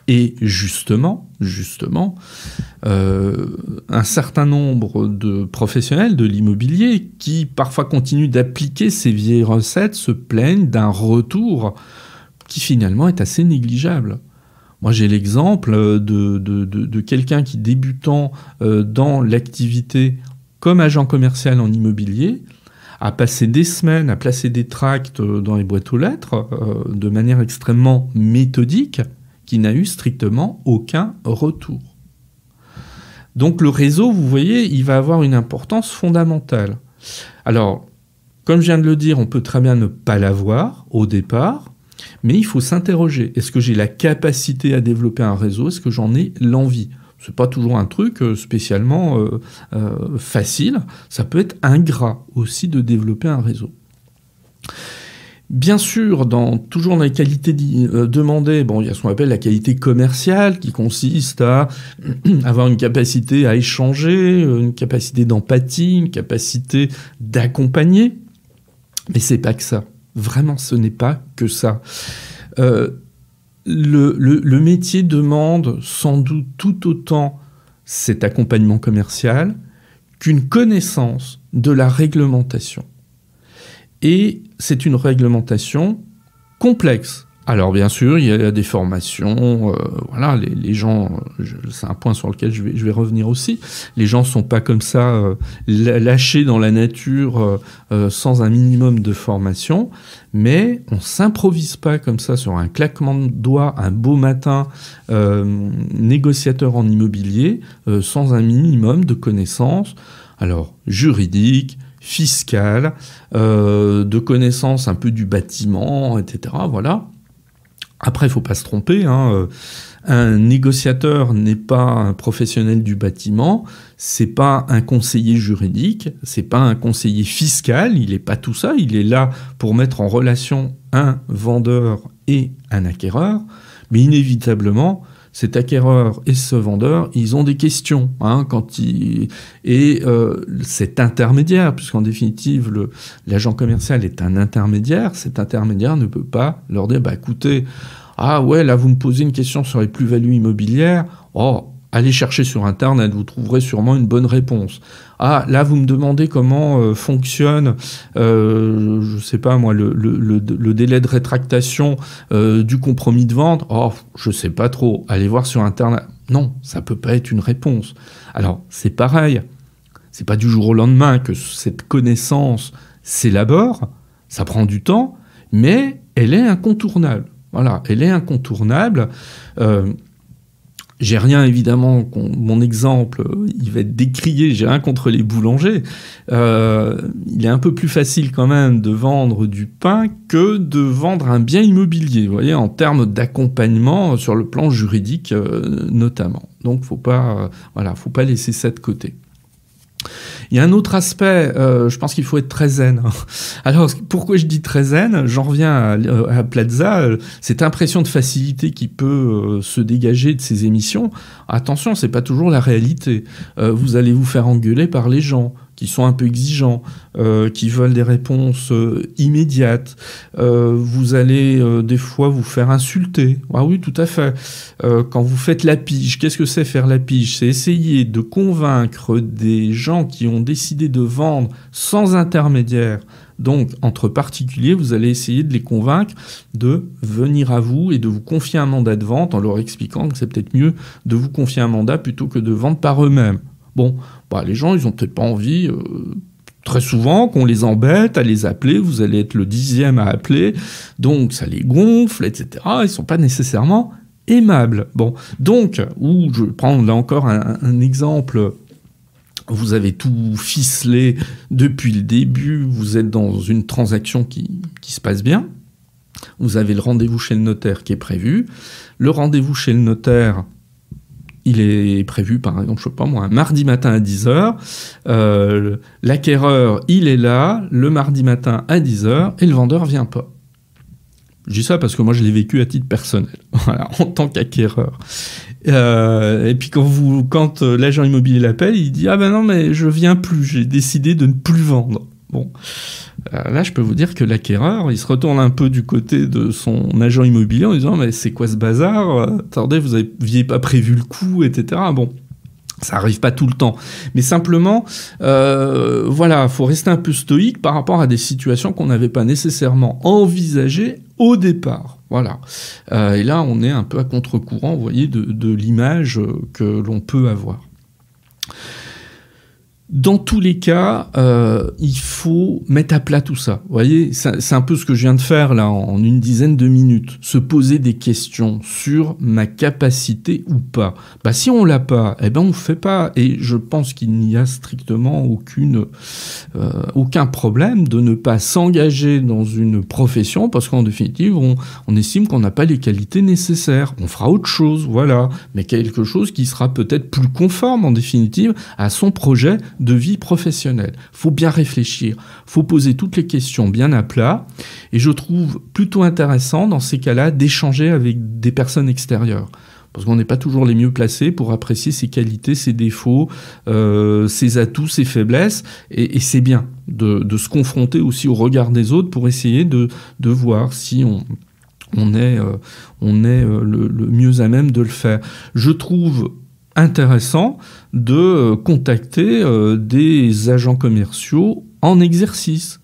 Et justement, un certain nombre de professionnels de l'immobilier qui parfois continuent d'appliquer ces vieilles recettes se plaignent d'un retour qui finalement est assez négligeable. Moi, j'ai l'exemple de quelqu'un qui, débutant dans l'activité comme agent commercial en immobilier, a passé des semaines à placer des tracts dans les boîtes aux lettres de manière extrêmement méthodique, qui n'a eu strictement aucun retour. Donc le réseau, vous voyez, il va avoir une importance fondamentale. Alors, comme je viens de le dire, on peut très bien ne pas l'avoir au départ, mais il faut s'interroger. Est-ce que j'ai la capacité à développer un réseau? Est-ce que j'en ai l'envie? C'est pas toujours un truc spécialement facile. Ça peut être ingrat aussi de développer un réseau. Bien sûr, toujours dans les qualités demandées, il y a ce qu'on appelle la qualité commerciale qui consiste à avoir une capacité à échanger, une capacité d'empathie, une capacité d'accompagner. Mais c'est pas que ça. Vraiment, ce n'est pas que ça. Le métier demande sans doute tout autant cet accompagnement commercial qu'une connaissance de la réglementation. Et c'est une réglementation complexe. Alors bien sûr, il y a des formations, les gens, c'est un point sur lequel je vais revenir aussi, les gens ne sont pas comme ça lâchés dans la nature sans un minimum de formation, mais on ne s'improvise pas comme ça sur un claquement de doigts, un beau matin, négociateur en immobilier, sans un minimum de connaissances, alors juridiques, fiscale, de connaissance un peu du bâtiment, etc. Voilà. Après, il ne faut pas se tromper. Un négociateur n'est pas un professionnel du bâtiment, c'est pas un conseiller juridique, c'est pas un conseiller fiscal, il n'est pas tout ça. Il est là pour mettre en relation un vendeur et un acquéreur, mais inévitablement, cet acquéreur et ce vendeur, ils ont des questions cet intermédiaire, puisqu'en définitive, l'agent commercial est un intermédiaire, cet intermédiaire ne peut pas leur dire, écoutez, là vous me posez une question sur les plus-values immobilières, allez chercher sur Internet, vous trouverez sûrement une bonne réponse. Là vous me demandez comment fonctionne, je sais pas moi, le délai de rétractation du compromis de vente. Je sais pas trop, allez voir sur Internet. Non, ça peut pas être une réponse. Alors c'est pareil, c'est pas du jour au lendemain que cette connaissance s'élabore, ça prend du temps. mais elle est incontournable. Voilà, elle est incontournable. J'ai rien, évidemment, mon exemple, il va être décrié, j'ai rien contre les boulangers. Il est un peu plus facile quand même de vendre du pain que de vendre un bien immobilier, vous voyez, en termes d'accompagnement sur le plan juridique notamment. Donc, faut pas laisser ça de côté. Il y a un autre aspect, je pense qu'il faut être très zen. Alors, pourquoi je dis très zen ? J'en reviens à Plaza, cette impression de facilité qui peut se dégager de ces émissions. Attention, c'est pas toujours la réalité. Vous allez vous faire engueuler par les gens qui sont un peu exigeants, qui veulent des réponses immédiates. Vous allez des fois vous faire insulter. Ah oui, tout à fait. Quand vous faites la pige, qu'est-ce que c'est faire la pige ? C'est essayer de convaincre des gens qui ont décidé de vendre sans intermédiaire. Donc, entre particuliers, vous allez essayer de les convaincre de venir à vous et de vous confier un mandat de vente en leur expliquant que c'est peut-être mieux de vous confier un mandat plutôt que de vendre par eux-mêmes. Bon, les gens, ils ont peut-être pas envie, très souvent, qu'on les embête à les appeler. Vous allez être le 10e à appeler, donc ça les gonfle, etc. Ils sont pas nécessairement aimables. Bon, donc, je vais prendre là encore un exemple. Vous avez tout ficelé depuis le début. Vous êtes dans une transaction qui se passe bien. Vous avez le rendez-vous chez le notaire qui est prévu. Le rendez-vous chez le notaire, il est prévu, par exemple, je sais pas moi, un mardi matin à 10h. L'acquéreur, il est là, le mardi matin à 10h, et le vendeur vient pas. Je dis ça parce que moi, je l'ai vécu à titre personnel, voilà, en tant qu'acquéreur. Et puis quand l'agent immobilier l'appelle, il dit « Ah ben non, mais je viens plus, j'ai décidé de ne plus vendre. » Bon, là, je peux vous dire que l'acquéreur, il se retourne un peu du côté de son agent immobilier en disant « Mais c'est quoi ce bazar ? Attendez, vous n'aviez pas prévu le coup, etc. » Bon, ça arrive pas tout le temps. Mais simplement, faut rester un peu stoïque par rapport à des situations qu'on n'avait pas nécessairement envisagées au départ. Voilà. Et là, on est un peu à contre-courant, vous voyez, de l'image que l'on peut avoir. Dans tous les cas, il faut mettre à plat tout ça. Vous voyez, c'est un peu ce que je viens de faire là en une dizaine de minutes. Se poser des questions sur ma capacité ou pas. Si on l'a pas, on fait pas. Et je pense qu'il n'y a strictement aucun problème de ne pas s'engager dans une profession parce qu'en définitive, on estime qu'on n'a pas les qualités nécessaires. On fera autre chose, voilà. Mais quelque chose qui sera peut-être plus conforme en définitive à son projet de vie professionnelle. Faut bien réfléchir, faut poser toutes les questions bien à plat, et je trouve plutôt intéressant dans ces cas-là d'échanger avec des personnes extérieures. Parce qu'on n'est pas toujours les mieux placés pour apprécier ses qualités, ses défauts, ses atouts, ses faiblesses, et c'est bien de se confronter aussi au regard des autres pour essayer de voir si on est le mieux à même de le faire. Je trouve intéressant de contacter des agents commerciaux en exercice.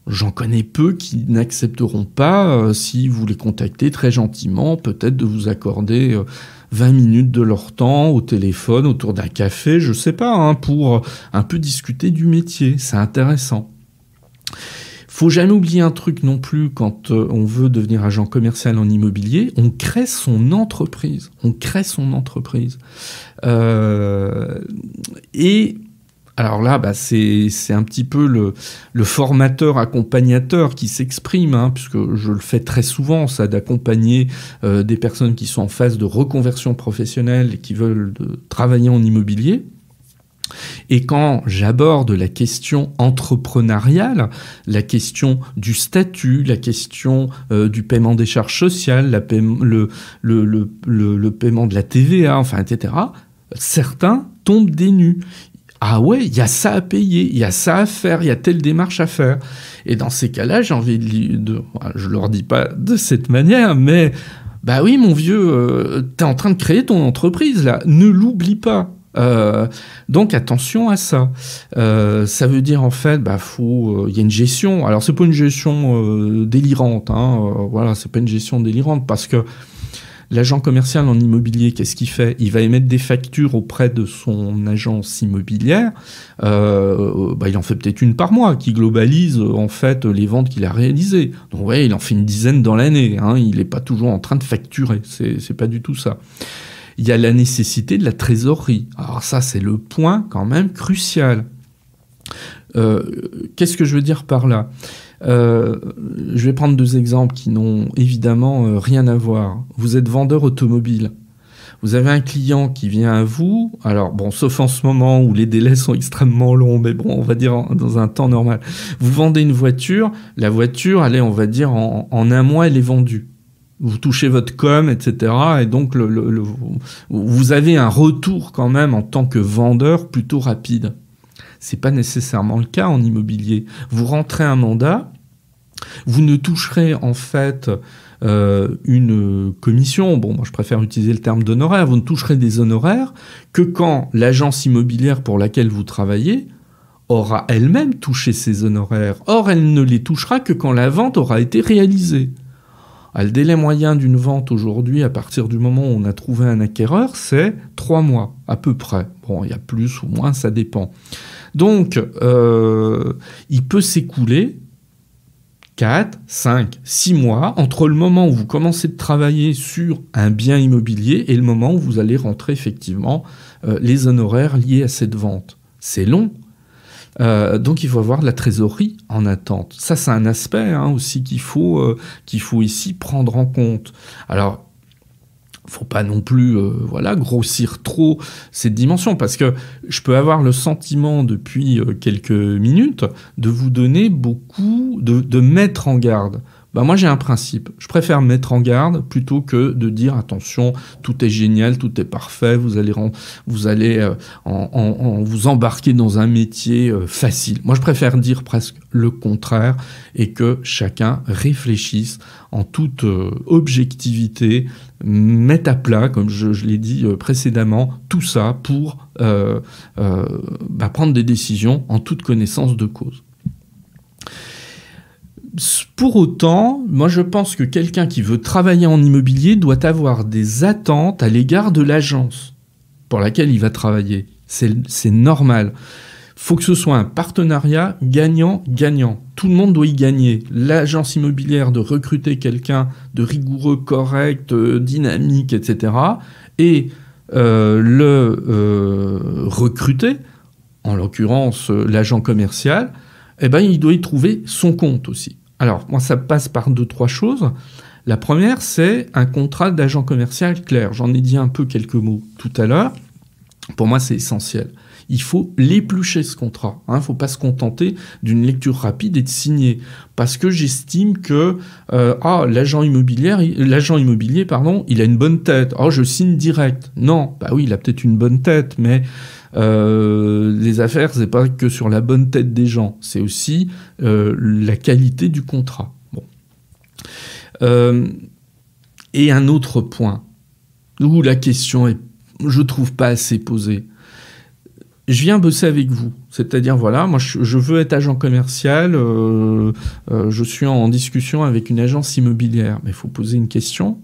J'en connais peu qui n'accepteront pas, si vous les contactez très gentiment, peut-être de vous accorder 20 minutes de leur temps au téléphone, autour d'un café, je sais pas, pour un peu discuter du métier. C'est intéressant. Faut jamais oublier un truc non plus quand on veut devenir agent commercial en immobilier, on crée son entreprise. Et alors là, c'est un petit peu le formateur accompagnateur qui s'exprime, puisque je le fais très souvent, ça, d'accompagner des personnes qui sont en phase de reconversion professionnelle et qui veulent travailler en immobilier. Et quand j'aborde la question entrepreneuriale, la question du statut, la question du paiement des charges sociales, le paiement de la TVA, etc., certains tombent des nues. Ah ouais, il y a ça à payer, il y a ça à faire, il y a telle démarche à faire. Et dans ces cas-là, j'ai envie je leur dis pas de cette manière, mais oui, mon vieux, t'es en train de créer ton entreprise là, ne l'oublie pas. Donc attention à ça. Ça veut dire en fait, il y a une gestion. Alors c'est pas une gestion délirante, voilà, c'est pas une gestion délirante parce que L'agent commercial en immobilier, qu'est-ce qu'il fait? Il va émettre des factures auprès de son agence immobilière. Il en fait peut-être une par mois, qui globalise en fait les ventes qu'il a réalisées. Donc ouais, il en fait une dizaine dans l'année. Hein. Il n'est pas toujours en train de facturer. C'est pas du tout ça. Il y a la nécessité de la trésorerie. Alors ça, c'est le point quand même crucial. Qu'est-ce que je veux dire par là? Je vais prendre 2 exemples qui n'ont évidemment rien à voir. Vous êtes vendeur automobile. Vous avez un client qui vient à vous, alors bon, sauf en ce moment où les délais sont extrêmement longs, mais bon, on va dire dans un temps normal. Vous vendez une voiture, la voiture, allez, on va dire en un mois, elle est vendue. Vous touchez votre com, etc. Et donc, vous avez un retour quand même en tant que vendeur plutôt rapide. C'est pas nécessairement le cas en immobilier. Vous rentrez un mandat, vous ne toucherez en fait une commission, bon, moi je préfère utiliser le terme d'honoraire, vous ne toucherez des honoraires que quand l'agence immobilière pour laquelle vous travaillez aura elle-même touché ses honoraires. Or, elle ne les touchera que quand la vente aura été réalisée. Le délai moyen d'une vente aujourd'hui, à partir du moment où on a trouvé un acquéreur, c'est 3 mois, à peu près. Bon, il y a plus ou moins, ça dépend. Donc, il peut s'écouler 4, 5, 6 mois entre le moment où vous commencez de travailler sur un bien immobilier et le moment où vous allez rentrer effectivement les honoraires liés à cette vente. C'est long. Donc il faut avoir de la trésorerie en attente. Ça, c'est un aspect aussi qu'il faut ici prendre en compte. Alors, faut pas non plus grossir trop cette dimension, parce que je peux avoir le sentiment depuis quelques minutes de vous donner beaucoup, de mettre en garde. Moi j'ai un principe, je préfère mettre en garde plutôt que de dire attention, tout est génial, tout est parfait, vous allez vous embarquer dans un métier facile. Moi je préfère dire presque le contraire et que chacun réfléchisse en toute objectivité, mette à plat, comme je l'ai dit précédemment, tout ça pour prendre des décisions en toute connaissance de cause. Pour autant, moi je pense que quelqu'un qui veut travailler en immobilier doit avoir des attentes à l'égard de l'agence pour laquelle il va travailler. C'est normal. Il faut que ce soit un partenariat gagnant-gagnant. Tout le monde doit y gagner. L'agence immobilière de recruter quelqu'un de rigoureux, correct, dynamique, etc. Et recruter, en l'occurrence l'agent commercial, il doit y trouver son compte aussi. Alors, moi, ça passe par 2-3 choses. La première, c'est un contrat d'agent commercial clair. J'en ai dit un peu quelques mots tout à l'heure. Pour moi, c'est essentiel. Il faut l'éplucher, ce contrat. Il ne faut pas se contenter d'une lecture rapide et de signer. Parce que j'estime que l'agent immobilier, il a une bonne tête. Je signe direct. Non, oui, il a peut-être une bonne tête, mais les affaires, c'est pas que sur la bonne tête des gens. C'est aussi la qualité du contrat. Bon. Et un autre point, où la question est, je trouve, pas assez posée. Je viens bosser avec vous, c'est-à-dire moi je veux être agent commercial, je suis en discussion avec une agence immobilière, mais il faut poser une question.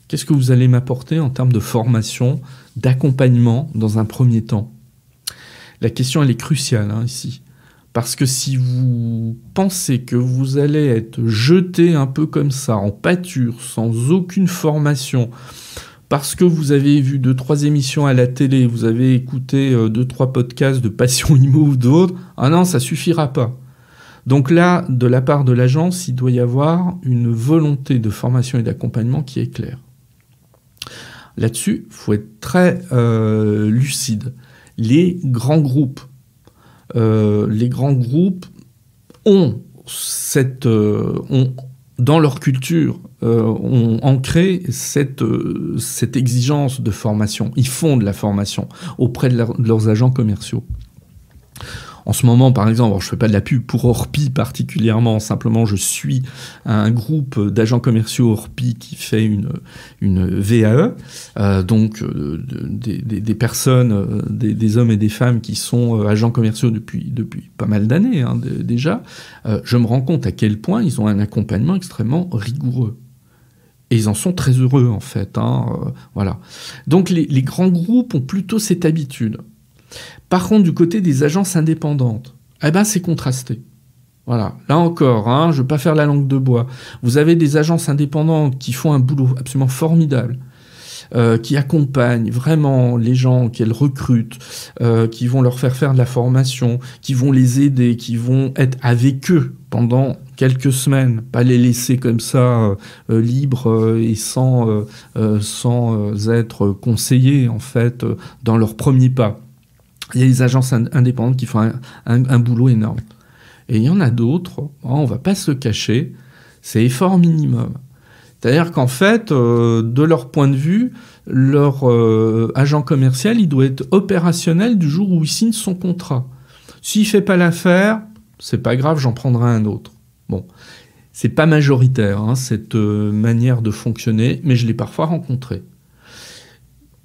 Qu'est-ce que vous allez m'apporter en termes de formation, d'accompagnement dans un premier temps? La question elle est cruciale ici, parce que si vous pensez que vous allez être jeté un peu comme ça, en pâture, sans aucune formation, parce que vous avez vu 2-3 émissions à la télé, vous avez écouté 2-3 podcasts de Passion Immo ou d'autres, non, ça suffira pas. Donc là, de la part de l'agence, il doit y avoir une volonté de formation et d'accompagnement qui est claire. Là-dessus, il faut être très lucide. Les grands groupes ont dans leur culture, ont ancré cette exigence de formation. Ils font de la formation auprès de leurs agents commerciaux. En ce moment, par exemple, je ne fais pas de la pub pour Orpi particulièrement, simplement je suis un groupe d'agents commerciaux Orpi qui fait une VAE, donc des personnes, des hommes et des femmes qui sont agents commerciaux depuis pas mal d'années déjà. Je me rends compte à quel point ils ont un accompagnement extrêmement rigoureux. Et ils en sont très heureux, en fait. Voilà. Donc, les grands groupes ont plutôt cette habitude. Par contre, du côté des agences indépendantes, c'est contrasté. Voilà. Là encore, je ne veux pas faire la langue de bois. Vous avez des agences indépendantes qui font un boulot absolument formidable, qui accompagnent vraiment les gens qu'elles recrutent, qui vont leur faire de la formation, qui vont les aider, qui vont être avec eux pendant quelques semaines, pas les laisser comme ça libres et sans être conseillés en fait dans leurs premiers pas. Il y a des agences indépendantes qui font un boulot énorme. Et il y en a d'autres, on ne va pas se cacher, c'est effort minimum. C'est-à-dire qu'en fait, de leur point de vue, leur agent commercial, il doit être opérationnel du jour où il signe son contrat. S'il ne fait pas l'affaire, c'est pas grave, j'en prendrai un autre. Bon, c'est pas majoritaire, cette manière de fonctionner, mais je l'ai parfois rencontré.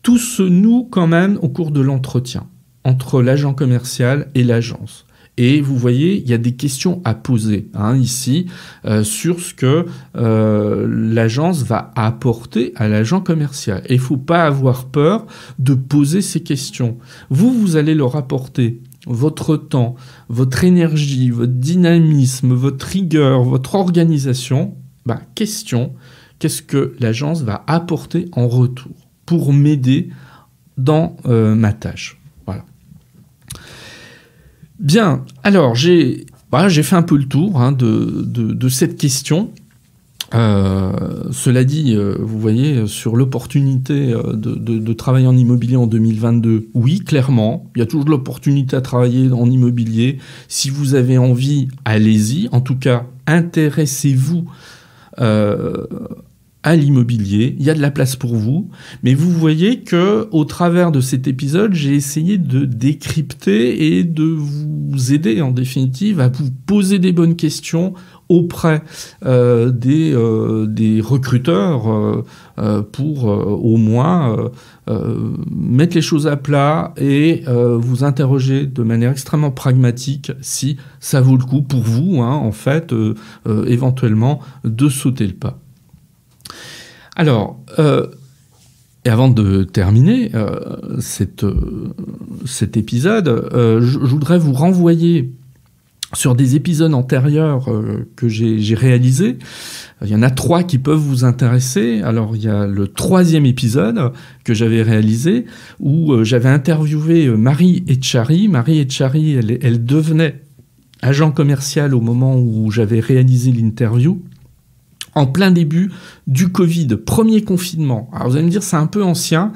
Tout se noue quand même au cours de l'entretien entre l'agent commercial et l'agence. Et vous voyez, il y a des questions à poser ici sur ce que l'agence va apporter à l'agent commercial. Et il ne faut pas avoir peur de poser ces questions. Vous allez leur apporter votre temps, votre énergie, votre dynamisme, votre rigueur, votre organisation. Question, qu'est-ce que l'agence va apporter en retour pour m'aider dans ma tâche? Bien, alors j'ai fait un peu le tour de cette question. Cela dit, vous voyez, sur l'opportunité de travailler en immobilier en 2022, oui, clairement, il y a toujours de l'opportunité à travailler en immobilier. Si vous avez envie, allez-y. En tout cas, intéressez-vous à l'immobilier, il y a de la place pour vous, mais vous voyez que au travers de cet épisode, j'ai essayé de décrypter et de vous aider en définitive à vous poser des bonnes questions auprès des recruteurs pour au moins mettre les choses à plat et vous interroger de manière extrêmement pragmatique si ça vaut le coup pour vous, en fait, éventuellement de sauter le pas. Alors, et avant de terminer cet épisode, je voudrais vous renvoyer sur des épisodes antérieurs que j'ai réalisés. Il y en a 3 qui peuvent vous intéresser. Alors, il y a le 3e épisode que j'avais réalisé où j'avais interviewé Marie Etchari. Marie Etchari, elle devenait agent commercial au moment où j'avais réalisé l'interview. En plein début du Covid, premier confinement. Alors vous allez me dire, c'est un peu ancien.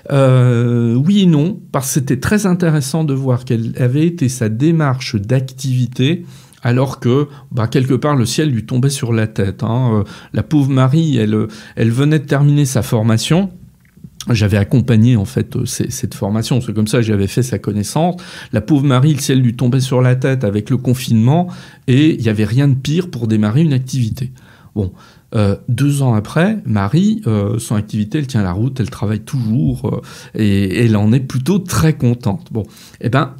Oui et non, parce que c'était très intéressant de voir quelle avait été sa démarche d'activité, alors que, quelque part, le ciel lui tombait sur la tête. La pauvre Marie, elle venait de terminer sa formation. J'avais accompagné en fait cette formation, c'est comme ça que j'avais fait sa connaissance. La pauvre Marie, le ciel lui tombait sur la tête avec le confinement, et il n'y avait rien de pire pour démarrer une activité. Bon, 2 ans après, Marie, son activité, elle tient la route, elle travaille toujours et elle en est plutôt très contente. Bon,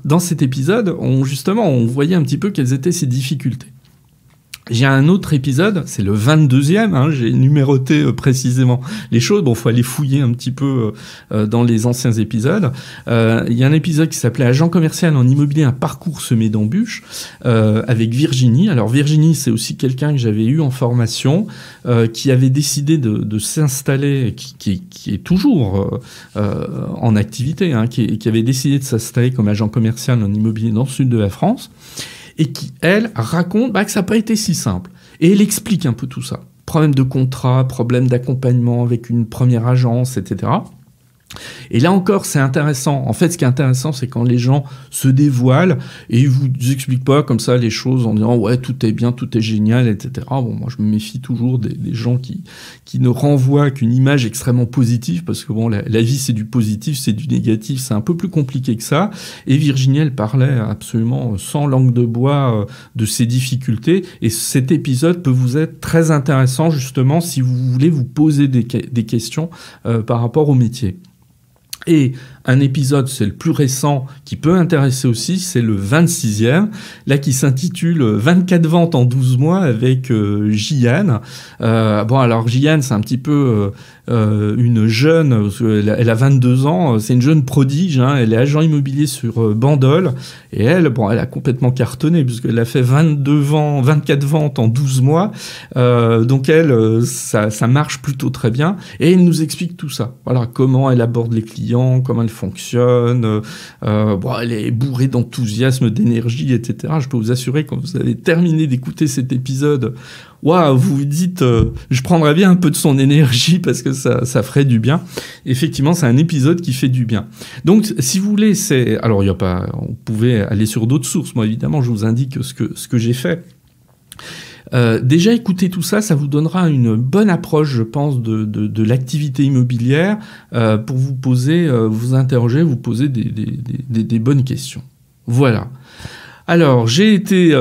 dans cet épisode, on voyait un petit peu quelles étaient ses difficultés. J'ai un autre épisode, c'est le 22e, j'ai numéroté précisément les choses. Bon, faut aller fouiller un petit peu dans les anciens épisodes. Il y a un épisode qui s'appelait Agent commercial en immobilier, un parcours semé d'embûches, avec Virginie. Alors Virginie, c'est aussi quelqu'un que j'avais eu en formation, qui avait décidé de s'installer, qui est toujours en activité, qui avait décidé de s'installer comme agent commercial en immobilier dans le sud de la France. Et qui, elle, raconte que ça n'a pas été si simple. Et elle explique un peu tout ça. Problème de contrat, problème d'accompagnement avec une première agence, etc. Et là encore, c'est intéressant. En fait, ce qui est intéressant, c'est quand les gens se dévoilent et ils vous expliquent pas comme ça les choses en disant « ouais, tout est bien, tout est génial, etc. » Bon, moi, je me méfie toujours des gens qui ne renvoient qu'une image extrêmement positive parce que bon, la vie, c'est du positif, c'est du négatif, c'est un peu plus compliqué que ça. Et Virginie, elle parlait absolument sans langue de bois de ses difficultés. Et cet épisode peut vous être très intéressant, justement, si vous voulez vous poser des questions par rapport au métier. Et un épisode, c'est le plus récent, qui peut intéresser aussi, c'est le 26e, là qui s'intitule 24 ventes en 12 mois avec Jian. Bon, alors Jian, c'est un petit peu une jeune, elle a 22 ans, c'est une jeune prodige, hein, elle est agent immobilier sur Bandol, et elle a complètement cartonné, puisqu'elle a fait 24 ventes en 12 mois, donc elle, ça marche plutôt très bien, et elle nous explique tout ça, voilà, comment elle aborde les clients, comment elle fonctionne, elle est bourrée d'enthousiasme, d'énergie, etc. Je peux vous assurer, quand vous avez terminé d'écouter cet épisode, waouh, vous vous dites, je prendrais bien un peu de son énergie parce que ça ferait du bien. Effectivement, c'est un épisode qui fait du bien. Donc, si vous voulez, alors on pouvait aller sur d'autres sources. Moi, évidemment, je vous indique ce que j'ai fait. Déjà, écoutez tout ça, ça vous donnera une bonne approche, je pense, de l'activité immobilière pour vous poser, vous interroger, vous poser des bonnes questions. Voilà. Alors, j'ai été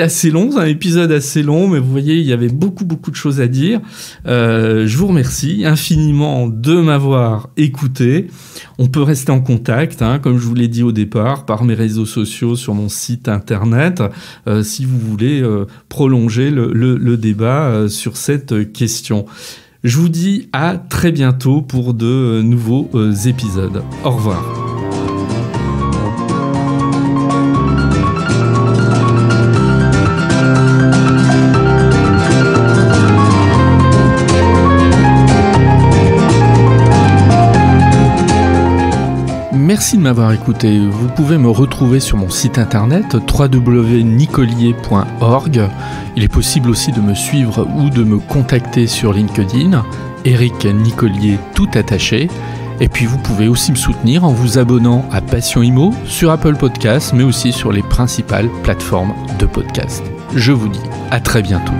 assez long, c'est un épisode assez long, mais vous voyez, il y avait beaucoup de choses à dire. Je vous remercie infiniment de m'avoir écouté. On peut rester en contact, hein, comme je vous l'ai dit au départ, par mes réseaux sociaux, sur mon site internet, si vous voulez prolonger le débat sur cette question. Je vous dis à très bientôt pour de nouveaux épisodes. Au revoir. Merci de m'avoir écouté. Vous pouvez me retrouver sur mon site internet www.nicolier.org. Il est possible aussi de me suivre ou de me contacter sur LinkedIn, Eric Nicolier tout attaché. Et puis vous pouvez aussi me soutenir en vous abonnant à Passion Immo sur Apple Podcasts, mais aussi sur les principales plateformes de podcast. Je vous dis à très bientôt.